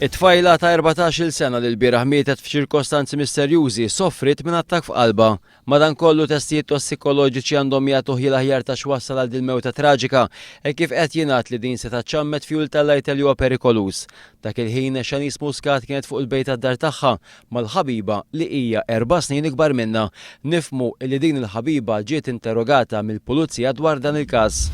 It-tfajla ta' 14-il sena li l-bieraħ mietet f'ċirkostanzi misterjużi soffrit minn attakk f'qalba. Madankollu testijiet tossikoloġiċi għandhom jagħtu ħila ħjar ta' x'wassal għal din mewta traġika e kif qed jingħad li din se taċċammet fjul tal-lajt li huwa perikolus. Dak il-ħin Xanice Muscat kienet fuq il-bejt tad-dar tagħha mal-ħabiba li hija 4 snin ikbar minnha. Nifhmu li din il-ħabiba ġiet interrogata mill-pulizija dwar dan il-każ.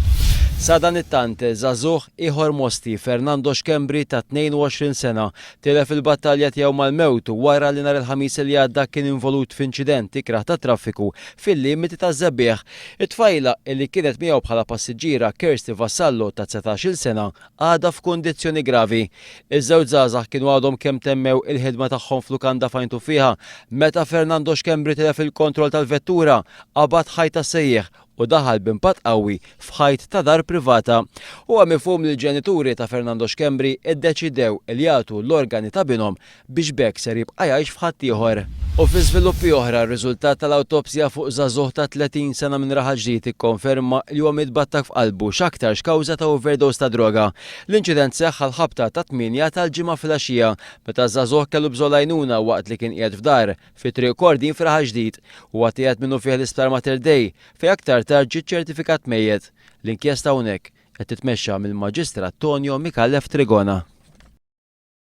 Sa dan it-tant żagħżugħ ieħor Mosti Fernando Xkembri ta' 22 sena tilef il-battalja tiegħu mal-mewt wara li nhar il-ħamis li għadda kien involut f'inċident ikraħ ta' traffiku fil-limiti taż-Żebbieħ. It-tfajla li kienet miegħu bħala passiġġiera Kirsti Vassallo ta' 19-il sena għadha f'kundizzjoni gravi. Iż-żewġ żgħażagħ kienu għadhom kemm temmew il-ħidma tagħhom f'lukanda fajntu fiha meta Fernando Xkembri tilef il-kontroll tal-vettura qabad ħajta sejjeħ u daħal b'impatt qawwi f'ħajt ta' dar privata. Huwa mifhum li l-ġenituri ta' Fernando Xkembri iddeċidew li jagħtu l-organi ta' binhom biex bekk ser jibqa' jgħix f'ħadd ieħor. U fi żviluppi oħra r-riżultat tal-awtopsja fuq żagħżugħ ta' 30 sena minn Raħal Ġdid ikkonferma li huwa mitbattak f'qalbu x'aktar x'kawża ta' overdose ta' droga. L-inċident seħħ għall-ħabta ta' 8 tal-ġimgħa filgħaxija meta żagħżugħ kellu bżonn għajnuna waqt li kien qiegħed f'dar fi triq Kordin f'Raħal Ġdid u qiegħed minnu fih l-isptar Mater Dei fejn aktar tard ġiet ċertifikat mejjed. L-inkjesta hawnhekk qed titmexxa mill-Maġistrat Tonio Mikallef Trigona.